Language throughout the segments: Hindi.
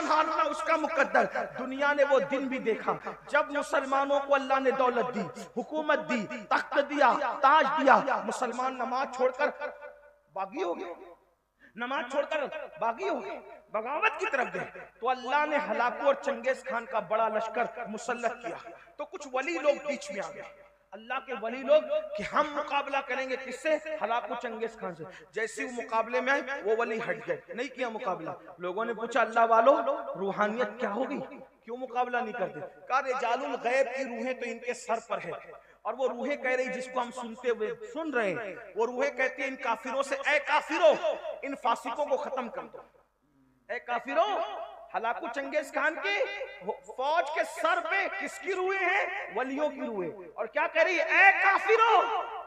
संभालना उसका मुकद्दर। दुनिया ने वो दिन भी देखा जब मुसलमानों को अल्लाह ने दौलत दी, हुकूमत दी, तख्त दिया, ताज दिया, मुसलमान नमाज छोड़कर बागी हो गए, नमाज छोड़कर बागी हो गए, बगावत की तरफ गए। तो अल्लाह ने हलाकू और चंगेज खान का बड़ा लश्कर मुसल्लत किया। तो कुछ वली लोग बीच में आ गए, अल्लाह के वली लोग, कि हम मुकाबला करेंगे किससे? हलाकू चंगेज खान से। जैसे वो मुकाबले में आए वो वली हट गए, नहीं किया मुकाबला। लोगों ने पूछा अल्लाह वालों रूहानियत क्या होगी, क्यों मुकाबला नहीं करते? कहा रिजालुल गैब की रूहें तो इनके सर पर है, और वो रूहें कह रही जिसको हम सुनते हुए सुन रहे हैं, वो रूहें कहती है इन काफिरों से, ए काफिरों इन फासिकों को खत्म कर दो। ए काफिरों, हलाकू चंगेज खान की फौज के सर पे किसकी रूहें हैं? वलियों की रूहें। और क्या कह रही है? ए काफिरों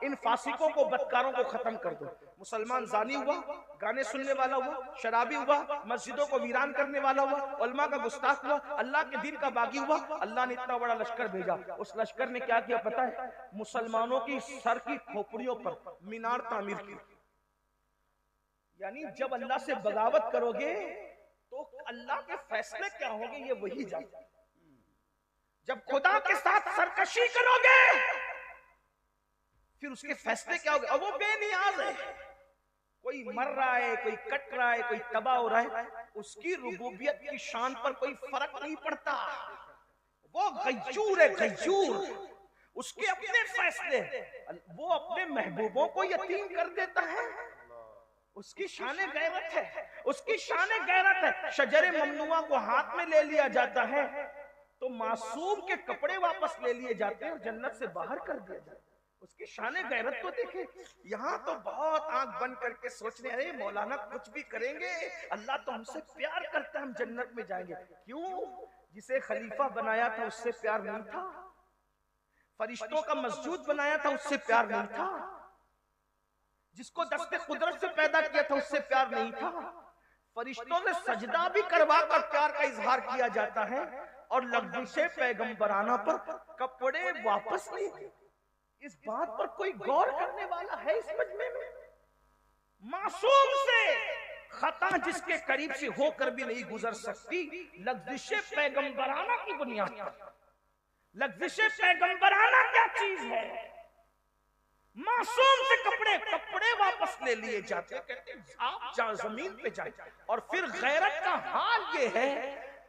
इन फासिकों को, बदकारों को खत्म कर दो। मुसलमान जानी हुआ, गाने सुनने वाला हुआ, शराबी हुआ, मस्जिदों को वीरान करने वाला हुआ, उलमा का गुस्ताख हुआ, अल्लाह के दिन का बागी हुआ। अल्लाह ने इतना बड़ा लश्कर भेजा। उस लश्कर ने क्या किया पता है? मुसलमानों की सर की खोपड़ियों पर मीनार तामीर की। यानी जब अल्लाह से बगावत करोगे तो अल्लाह के फैसले क्या होंगे ये वही जानता। जब खुदा के साथ सरकशी करोगे फिर उसके फैसले क्या होंगे। अब वो बेनियाज है, कोई मर रहा है, कोई कट रहा है, कोई तबाह हो रहा है, उसकी रुबूबियत की शान पर कोई फर्क नहीं पड़ता। वो गय्यूर है, गय्यूर। उसके अपने फैसले, वो अपने महबूबों को यतीम कर देता है। उसकी शाने गैरत है, उसकी शाने गैरत है। शजरे ममनुआ को हाथ में ले लिया जाता है तो मासूम के कपड़े वापस ले लिए जाते हैं और जन्नत से बाहर कर दिया जाता है। उसकी शाने गैरत तो देखे। यहाँ तो बहुत आंख बंद करके सोचने, अरे मौलाना कुछ भी करेंगे, अल्लाह तो हमसे प्यार करता है, हम जन्नत में जाएंगे। क्यों? जिसे खलीफा बनाया था उससे प्यार नहीं था, फरिश्तों का मस्जूद बनाया था उससे प्यार नहीं था, जिसको दस्ते कुदरत से पैदा किया था उससे प्यार नहीं था। फरिश्तों से सजदा भी करवा कर प्यार का इजहार किया जाता है, और लफ्ज़े पैगंबराना पर कपड़े वापस नहीं। इस बात पर कोई गौर करने वाला है इस मजमे में? मासूम से खता जिसके करीब से होकर भी नहीं गुजर सकती, लफ्ज़े पैगंबराना की बुनियाद पर। लफ्ज़े पैगंबराना क्या चीज है? मासूम से कपड़े वापस ले लिए जाते, कहते आप जमीन पे जाए। और फिर गैरत का हाल ये है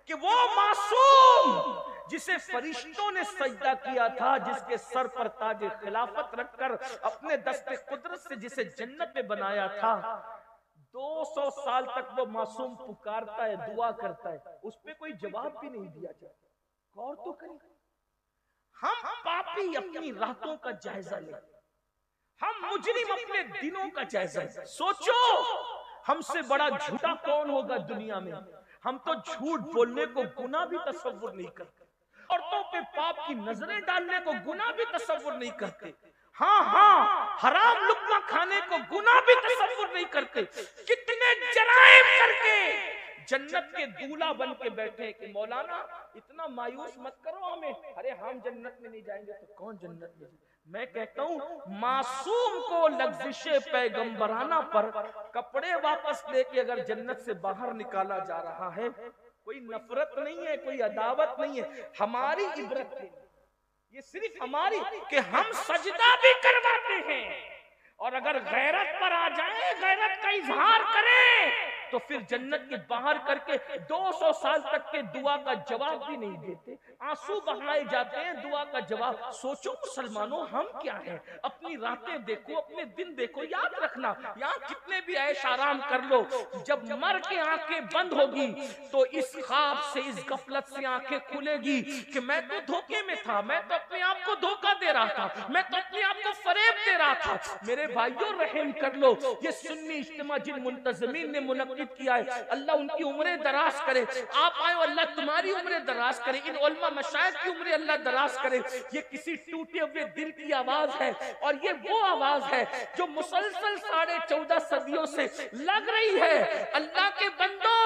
कि वो मासूम जिसे फरिश्तों ने सजदा किया था, जिसके सर पर ताज खिलाफत रखकर अपने दस्ते कुदरत से जिसे जन्नत में बनाया था, 200 साल तक वो मासूम पुकारता है, दुआ करता है, उस पर कोई जवाब भी नहीं दिया जाता। गौर तो करें, हम पापी अपनी रातों का जायजा लें, हम मुजरिम अपने दिनों का जायजा लें। सोचो हमसे बड़ा झूठा कौन होगा दुनिया में? हम तो झूठ बोलने को गुनाह भी तसव्वुर नहीं करते, औरतों पे पाप की नजरें डालने को गुनाह भी तसव्वुर नहीं करते, हाँ हराम लुक्मा खाने को गुनाह भी तसव्वुर नहीं करते। कितने जराइम करके जन्नत के दूल्हा बन के बैठे कि मौलाना इतना मायूस मत करो हमें, अरे हम जन्नत में नहीं जाएंगे तो कौन जन्नत में? मैं कहता हूं मासूम को लफ्ज़े पैगंबराना पर कपड़े वापस लेके अगर जन्नत से बाहर निकाला जा रहा है, कोई नफरत नहीं है, कोई अदावत नहीं है, हमारी इबरत है। ये सिर्फ हमारी कि हम सजदा भी करवाते हैं, और अगर गैरत पर आ जाए, गैरत का इजहार करें, तो फिर जन्नत के बाहर करके 200 साल तक के दुआ का जवाब भी नहीं देते, आंसू बहाए जाते हैं दुआ का जवाब। सोचो मुसलमानों, हम क्या हैं? अपनी रातें देखो, अपने दिन देखो। याद रखना, यहाँ कितने भी ऐश आराम कर लो, जब मर के आंखें बंद होगी तो इस ख्वाब से, इस गफलत से आंखें खुलेगी कि मैं तो धोखे में था, मैं तो अपने आप को धोखा दे रहा था, मैं तो अपने आप को फरेब दे रहा था। मेरे भाइयों रहम कर लो, ये सुन्नी इज्तिमा जिन मुंतज़मीन ने मुनक्किद किया है, अल्लाह उनकी उम्रें दराज करे। आप आए, अल्लाह तुम्हारी उम्रें दराज करे। इन उलमा मशाइख की उम्र अल्लाह दराज करे। ये किसी टूटे हुए दिल की आवाज है और ये वो आवाज है जो मुसलसल 14.5 सदियों से लग रही है। अल्लाह के बंदो,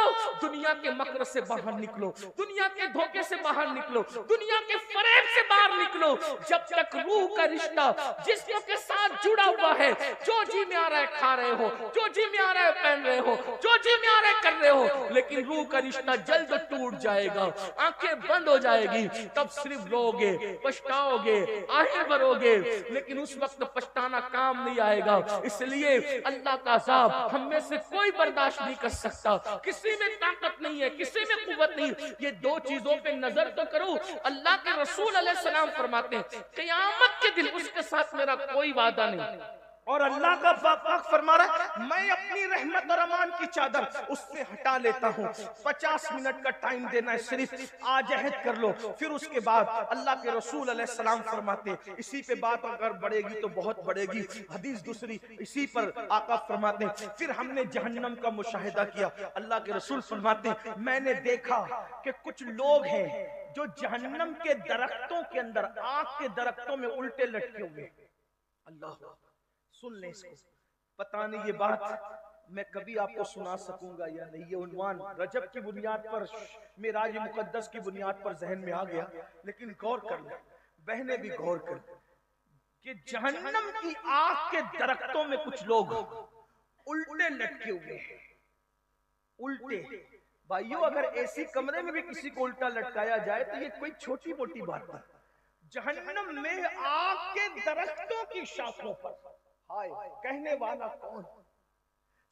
दुनिया के मकर से बाहर निकलो, दुनिया के धोखे से बाहर निकलो, दुनिया के फरेब से बाहर निकलो। जब तक रूह का रिश्ता जिस्म के साथ जुड़ा हुआ है, जो जी में आ रहा है खा रहे हो, जो जी में आ रहा है पहन रहे हो, जो जी में आ रहा है कर रहे हो, लेकिन रूह का रिश्ता जल्द टूट जाएगा, आंखें बंद हो जाएगी, तब सिर्फ रोगे, पछताओगे, आहें भरोगे, लेकिन उस वक्त पछताना काम नहीं आएगा। इसलिए अल्लाह का अज़ाब हम में से कोई बर्दाश्त नहीं कर सकता। किसी में ताकत नहीं है, किसी में कुव्वत नहीं। ये दो चीजों पे नजर तो करो। अल्लाह के रसूल अलैहिस्सलाम फरमाते हैं क़यामत के दिन उसके साथ मेरा कोई वादा नहीं। और अल्लाह का पाक फरमा रहा है मैं अपनी रहमत और अमान की चादर उससे हटा लेता हूँ। 50 मिनट का टाइम देना है, सिर्फ आज अहद कर लो। फिर उसके बाद अल्लाह के रसूल अलैहिस्सलाम फरमाते इसी पे बात अगर बढ़ेगी तो बहुत बढ़ेगी। हदीस दूसरी इसी पर आका फरमाते हैं फिर हमने जहन्नम का मुशाहिदा किया। अल्लाह के रसूल फरमाते मैंने देखा कि कुछ लोग हैं जो जहन्नम के दरख्तों के अंदर, आग के दरख्तों में उल्टे लटके हुए। अल्लाह, सुन ले इसको। पता नहीं ये बात मैं कभी आपको सुना सकूंगा या नहीं। ये उन्वान रजब की बुनियाद पर, मिराज मुकद्दस की बुनियाद पर जहन में आ गया, लेकिन गौर कर ले, बहने भी गौर कर कि जहन्नम की आग के दरख्तों में कुछ लोग उल्टे लटके हुए हैं। उल्टे भाइयों, अगर ऐसी कमरे में भी किसी को उल्टा लटकाया जाए तो ये कोई छोटी मोटी बात नहीं। जहन्नम में आग के दरख्तों की शाखों पर हाय, कहने वाला कौन?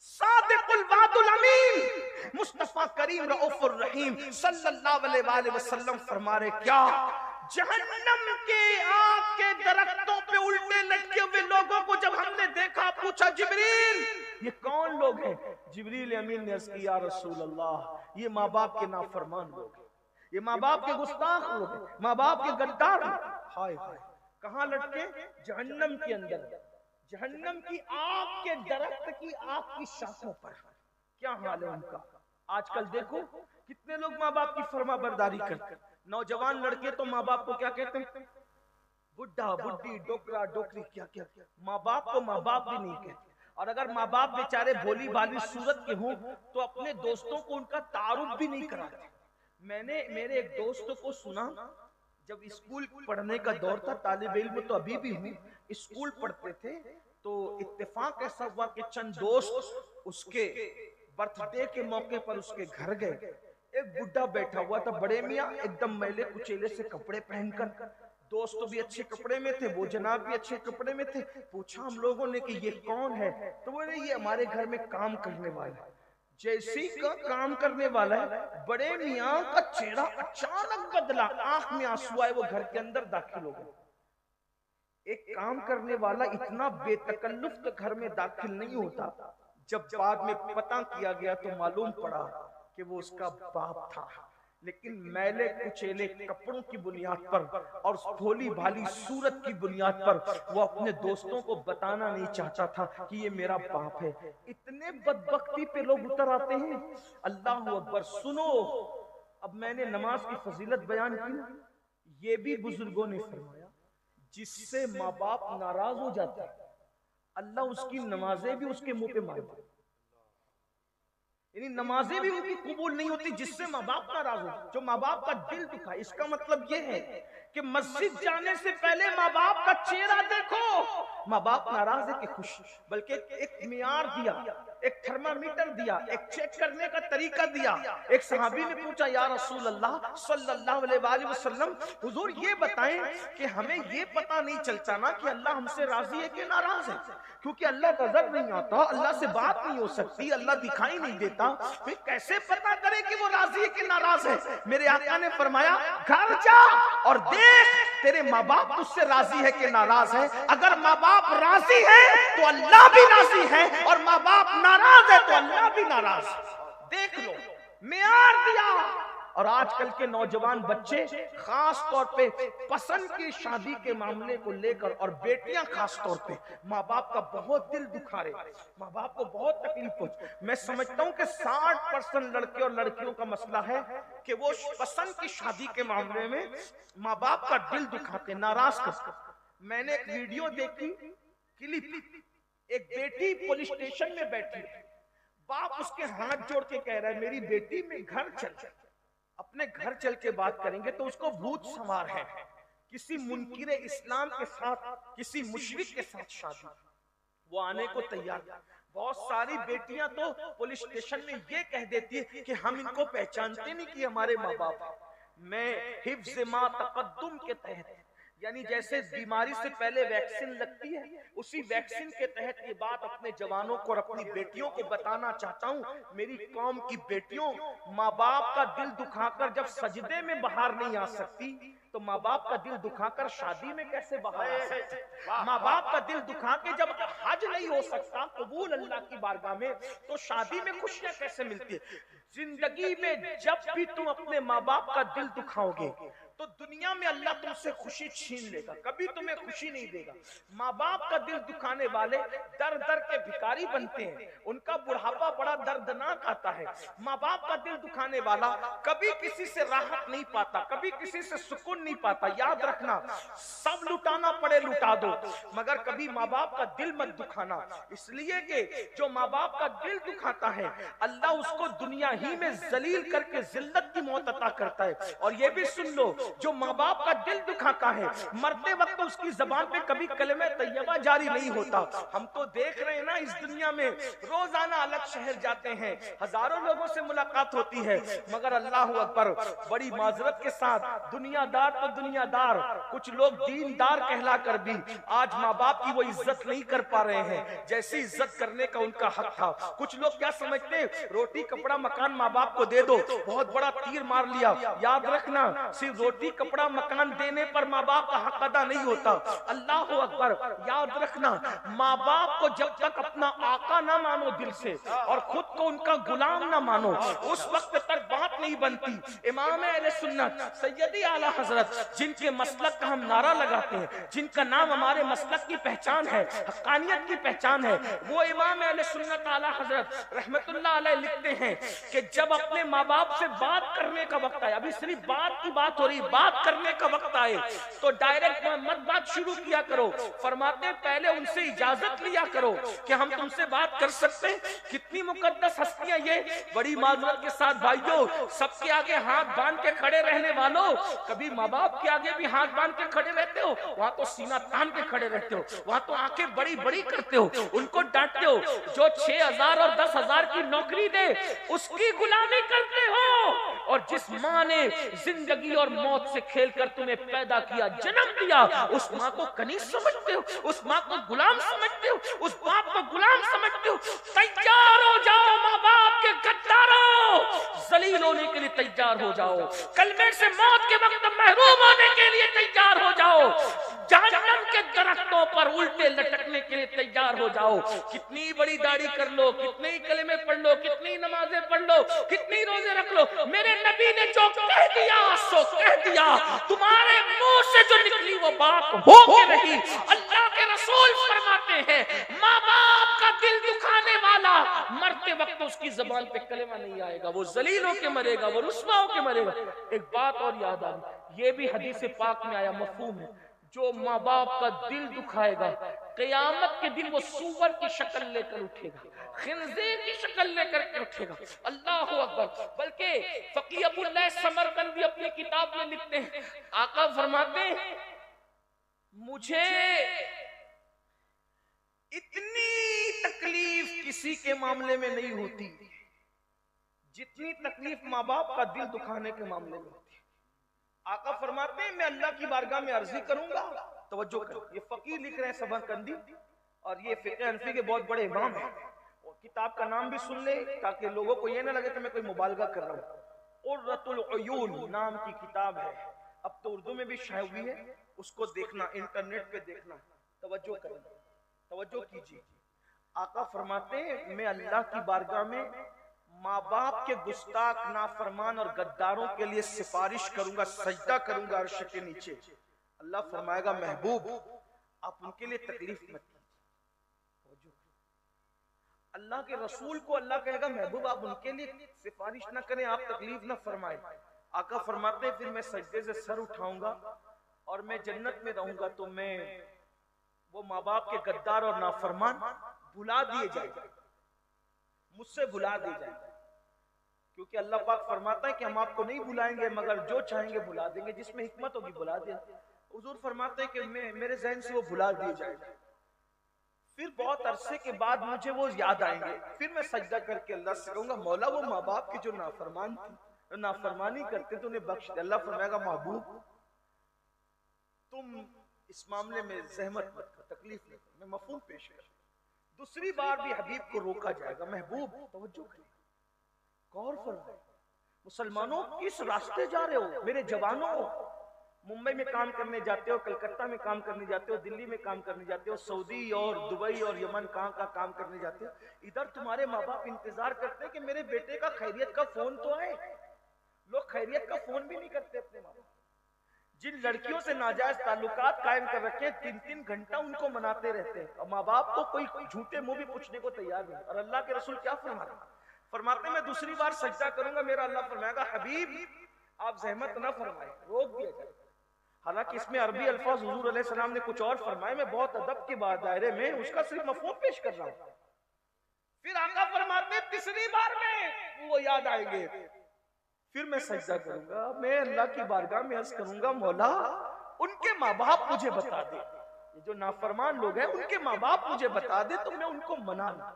सादिकुल वादुल अमीन मुस्तफा करीम रऊफुर रहीम सल्लल्लाहु अलैहि वसल्लम फरमा रहे क्या जहन्नम के आग के दरख्तों पे उल्टे लटके हुए लोगों को जब हमने देखा, पूछा जिब्रील ये कौन लोग हैं? जिब्रील अमीन ने अर्ज़ किया या रसूल अल्लाह ये माँ बाप के नाफरमान लोग हैं, ये माँ बाप के गुस्ताख लोग हैं, माँ बाप के गद्दार। हाय हाय, कहाँ लटके? जहन्नम के अंदर, जहन्नम की आग के दरख्त की आग की शाखों पर। क्या हाल है उनका? आजकल देखो कितने लोग माँ बाप की फर्मा बरदारी करते। नौजवान लड़के तो माँ बाप को क्या कहते हैं? बुढ़ा बुढ़ी, डोकरा डोकरी, क्या क्या। माँ बाप को माँ बाप भी नहीं कहते। और अगर माँ बाप बेचारे भोली भाली सूरत के हों तो अपने दोस्तों को उनका तारुफ भी नहीं कराते। मैंने मेरे एक दोस्त को सुना, जब स्कूल पढ़ने का दौर था, तालिब इल्म तो अभी भी हूँ, स्कूल पढ़ते थे, तो इत्तेफाक ऐसा हुआ कि चंद दोस्त उसके बर्थडे के मौके पर उसके घर गए। एक बुढ़ा बैठा हुआ था, बड़े मियाँ, एकदम मैले कुचेले से कपड़े पहनकर। दोस्त भी अच्छे कपड़े में थे, वो जनाब भी अच्छे कपड़े में थे। पूछा हम लोगों ने कि ये कौन है? तो बोले ये हमारे घर में काम करने वाला है। जैसी का काम करने वाला है, बड़े मियाँ का चेहरा अचानक बदला, आंख में आंसू आए, वो घर के अंदर दाखिल हो गए। एक काम करने वाला इतना बेतकल्लुफ तो घर में दाखिल नहीं होता। जब बाद में पता किया गया तो मालूम पड़ा कि वो उसका बाप था, लेकिन मैले कुचेले कपड़ों की बुनियाद पर और भोली भाली सूरत की बुनियाद पर वो अपने दोस्तों को बताना नहीं चाहता था कि ये मेरा बाप है। इतने बदबख्ती पे लोग उतर आते हैं। अल्लाह अकबर। सुनो, अब मैंने नमाज की फजीलत बयान की ना, ये भी बुजुर्गों ने फरमाया जिससे माँ बाप नाराज हो जाते हैं, अल्लाह उसकी नमाजें भी उसके मुंह पे मारता है। यानी नमाजें भी उनकी कबूल नहीं होती जिससे माँ बाप नाराज हो, जो माँ बाप का दिल दुखा। इसका मतलब ये है कि मस्जिद जाने से पहले माँ बाप का चेहरा देखो। माँ बाप नाराज है कि खुश? बल्कि एक मियार दिया, एक थर्मामीटर दिया, एक चेक करने का तरीका दिया। एक सहाबी ने पूछा या रसूल अल्लाह सल्लल्लाहु अलैहि वसल्लम, हुजूर ये बताएं कि हमें ये पता नहीं चलता ना कि अल्लाह हमसे राजी है कि नाराज है, क्योंकि अल्लाह नजर नहीं आता, अल्लाह से बात नहीं हो सकती, अल्लाह दिखाई नहीं देता, फिर कैसे पता करे कि वो राजी है कि नाराज है? मेरे आका ने फरमाया घर जा और देख तेरे माँ बाप तुझसे राजी है कि नाराज है। अगर माँ बाप राजी है तो अल्लाह भी राजी है, और माँ बाप नाराज है तो अल्लाह भी नाराज है। देख लो, मियार दिया, और आजकल के नौजवान बच्चे खास तौर पे पसंद की शादी के मामले को लेकर, और बेटियां खास तौर पे माँ बाप का बहुत दिल दुखा रहे, माँ बाप को बहुत तकलीफ पहुंच। मैं समझता हूं कि 60% लड़के और लड़कियों का मसला है कि वो पसंद की शादी के मामले में माँ बाप का दिल दुखाते, नाराज करते। मैंने एक वीडियो देखी, क्लिप, एक बेटी पुलिस स्टेशन में बैठी, बाप उसके हाथ जोड़ के कह रहा है मेरी बेटी में घर चल, अपने घर चल के बात करेंगे तो उसको भूत सवार है, किसी मुनकिरे इस्लाम के साथ, किसी मुशरिक के साथ शादी, वो आने को तैयार। बहुत सारी बेटियां तो पुलिस स्टेशन में ये कह देती है कि हम इनको पहचानते नहीं कि हमारे माँ बाप। मैं हिफ्ज़ मा तक़द्दुम के तहत, यानी जैसे बीमारी से पहले वैक्सीन लगती है, उसी वैक्सीन के तहत ये बात अपने जवानों को और अपनी बेटियों को बताना चाहता हूँ। मेरी कौम की बेटियों, माँ बाप का दिल दुखाकर जब सजदे में बाहर नहीं आ सकती, तो माँ बाप का दिल दुखाकर शादी में कैसे बाहर आ सकती? माँ बाप का दिल दुखा के जब हज नहीं हो सकता कबूल अल्लाह की बारगाह में, तो शादी में खुशियां कैसे मिलती है? जिंदगी में जब भी तुम अपने माँ बाप का दिल दुखाओगे तो दुनिया में अल्लाह तुमसे खुशी छीन लेगा, कभी तुम्हें खुशी नहीं देगा। माँ बाप का दिल दुखाने वाले दर दर के भिखारी बनते हैं, उनका बुढ़ापा बड़ा दर्दनाक आता है। माँ बाप का दिल दुखाने वाला कभी किसी से राहत नहीं पाता, कभी किसी से सुकून नहीं पाता। याद रखना, सब लुटाना पड़े लुटा दो, मगर कभी माँ बाप का दिल मत दुखाना, इसलिए कि जो माँ बाप का दिल दुखाता है अल्लाह उसको दुनिया ही में जलील करके जिल्लत की मौत अता करता है। और ये भी सुन लो, जो माँ बाप का दिल दुखाता है मरते वक्त उसकी जबान पे कभी कलमे तैयबा जारी नहीं होता। हम तो देख रहे हैं ना, इस दुनिया में रोजाना अलग शहर जाते हैं, हजारों लोगों से मुलाकात होती है, मगर अल्लाह अकबर, बड़ी माजरत के साथ दुनियादार तो दुनियादार, कुछ लोग दीनदार कहला कर भी आज माँ बाप की वो इज्जत नहीं कर पा रहे हैं जैसी इज्जत करने का उनका हक था। कुछ लोग क्या समझते हैं, रोटी कपड़ा मकान माँ बाप को दे दो, बहुत बड़ा तीर मार लिया। याद रखना, सिर्फ रोटी कपड़ा मकान देने पर माँ बाप का हक अदा नहीं होता। अल्लाह अकबर, याद रखना, माँ बाप को जब तक अपना आका ना मानो दिल से और खुद को उनका गुलाम ना मानो, उस वक्त तक बात नहीं बनती। इमाम अहले सुन्नत सैयदी आला हजरत, जिनके मसलक का हम नारा लगाते हैं, जिनका नाम हमारे मसलक की पहचान है, हक्कानियत की पहचान है, वो इमाम अहले सुन्नत आला हजरत रहमतुल्लाह अलैह लिखते हैं कि जब अपने माँ बाप से बात करने का वक्त आए, अभी सिर्फ बात की बात हो रही, बात करने का वक्त आए तो डायरेक्ट मत बात शुरू किया करो। फरमाते पहले उनसे इजाजत लिया करो कि हम तुमसे बात कर सकते हैं। कितनी मुकद्दस हस्तियां ये, बड़ी माजरत के साथ भाइयों, सबके आगे हाथ बांध के खड़े रहने वालों, कभी माँ बाप के आगे भी हाथ बांध के खड़े रहते हो? वहां तो सीना तान के खड़े रहते हो, वहां तो आंखें बड़ी बड़ी करते हो, उनको डांटते हो। जो 6,000 और 10,000 की नौकरी दे उसकी गुलामी करते हो, और जिस माँ ने जिंदगी और मौत से खेलकर तुम्हें पैदा किया, जन्म दिया, उस माँ को कनीज समझते हो, उस माँ को गुलाम समझते हो, उस बाप को गुलाम समझते हो। तैयार हो जाओ माँ बाप के गद्दारों, जलील होने के लिए तैयार हो जाओ, कलमे से मौत के वक्त महरूम होने के लिए तैयार हो जाओ, जहन्नम के दरख्तों पर उल्टे लटकने के लिए तैयार हो जाओ। कितनी बड़ी दाढ़ी कर लो, कितने ही कलमे पढ़ लो, कितनी नमाजें पढ़ लो, कितनी रोजे रख लो, मेरे नबी ने जो कह दिया सो कह दिया। तुम्हारे मुंह से जो निकली वो बात हो के रही। अल्लाह के रसूल फरमाते हैं, माँ बाप का दिल दुखाने वाला मरते वक्त उसकी जबान पे कलेमा नहीं आएगा, वो जलील होके मरेगा, वो रुस्वा होके मरेगा। एक बात और याद आ, ये भी हदीस पाक में आया, मफहूम है, जो माँ बाप का दिल दुखाएगा क़यामत के दिन वो सूअर की शक्ल लेकर उठेगा, खिंजीर की शक्ल लेकर उठेगा। अल्लाह अकबर। बल्कि फकी अबुल्लाह समरकंदी अपनी किताब में लिखते हैं, आका फरमाते हैं, मुझे इतनी तकलीफ किसी के मामले में नहीं होती जितनी तकलीफ माँ बाप का दिल दुखाने के मामले में होती है। आका फरमाते हैं, मैं अल्लाह की बारगाह में अर्जी करूंगा। तवज्जो करो, ये फकीर लिख रहे हैं समरकंदी, और ये फिक़ह हनफी के बहुत बड़े इमाम हैं। और किताब का नाम भी सुन ले ताकि लोगों को ये ना लगे कि मैं कोई मुबालगा कर रहा हूँ। उर्रतुल उयून नाम की किताब है, अब तो उर्दू में भी शाये हुई है, उसको देखना, इंटरनेट पे देखना। तवज्जो करना, तवज्जो कीजिए। आका फरमाते हैं, मैं अल्लाह की बारगाह में माँ बाप के गुस्ताख, नाफरमान और गद्दारों के लिए सिफारिश करूंगा, सजदा करूंगा अर्श के नीचे। अल्लाह फरमाएगा महबूब आप उनके लिए तकलीफ मत कीजिए। अल्लाह के रसूल को अल्लाह कहेगा महबूब आप उनके लिए सिफारिश ना करें, आप तकलीफ ना फरमाएं। आका फरमाते फिर मैं सजदे से सर उठाऊंगा और मैं जन्नत में रहूंगा तो मैं वो माँ बाप के गद्दार और नाफरमान भुला दिए जाएंगे, मुझसे भुला दिए जाएंगे। क्योंकि अल्लाह पाक फरमाता है कि हम आपको नहीं भुलाएंगे मगर जो चाहेंगे भुला देंगे, जिसमें हिकमत होगी भुला देंगे। हुजूर फरमाते हैं कि मेरे ज़हन से वो भुला दिए जाएंगे। फिर बहुत अरसे के बाद मुझे वो याद आएंगे, फिर मैं सजदा करके अल्लाह से कहूंगा मौला वो माँ बाप की जो नाफरमानी करते तो उन्हें बख्श दे। अल्लाह फरमाएगा महबूब तुम इस मामले में जहमत मत कर, तकलीफ नहीं कर, मैं मफहूम पेश कर। दूसरी बार भी हबीब को रोका जाएगा, महबूब तवज्जो करिए, गौर फरमाइए, मुसलमानों किस रास्ते जा रहे हो? मेरे जवानों, मुंबई में काम करने जाते हो, कलकत्ता में काम करने जाते हो, दिल्ली में काम करने जाते हो, सऊदी और दुबई और यमन कहाँ का काम करने जाते हो। इधर तुम्हारे माँ बाप इंतजार करते हैं कि मेरे बेटे का खैरियत का फोन तो आए। लोग खैरियत का फोन भी नहीं करते अपने माँ बाप। जिन लड़कियों से नाजायज ताल्लुकात कायम कर रखे 3-3 घंटा उनको मनाते रहते हैं और माँ बाप को कोई झूठे मुंह भी पूछने को तैयार नहीं। और अल्लाह के रसूल क्या फरमाते मैं दूसरी बार सजदा करूंगा, मेरा अल्लाह फरमाएगा हबीब आप जहमत ना फरमाए, रोक दिया जाए। हालांकि इसमें अरबी अल्फाज हुजूर अलैहि सलाम ने कुछ और फरमाए, मैं बहुत अदब के बाद दायरे में उसका सिर्फ मफहूम पेश कर रहा हूं। फिर आका फरमाते तीसरी बार में वो याद आएंगे, फिर मैं सजदा करूंगा, मैं अल्लाह की बारगाह में अर्ज करूंगा मौला उनके माँ बाप मुझे बता दे, ये जो नाफरमान लोग हैं उनके माँ बाप मुझे बता दे तो मैं उनको मना लूं।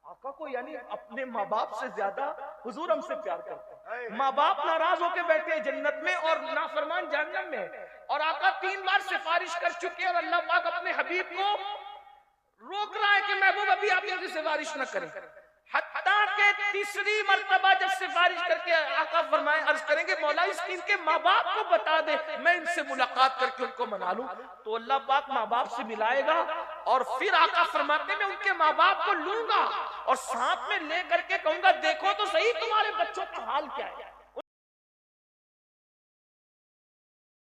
आका को यानी अपने माँ बाप से ज्यादा हुजूर हमसे प्यार करते हैं। माँ बाप नाराज होकर बैठे हैं जन्नत में और नाफरमान जहन्नम में, और आका 3 बार सिफारिश कर चुके हैं और अल्लाह पाक अपने हबीब को रोक रहा है कि महबूब अभी आप ये सिफारिश न करें। हत्ता के तीसरी मर्तबा जब सिफारिश करके आका फरमाए अर्ज करेंगे मौला इनके माँ बाप को बता दे, मैं इनसे मुलाकात करके उनको मना लूं, तो अल्लाह पाक माँ बाप से मिलाएगा और फिर आका फरमाते मैं उनके माँ बाप को लूंगा और साथ में ले करके कहूंगा देखो तो सही तुम्हारे बच्चों का हाल क्या है।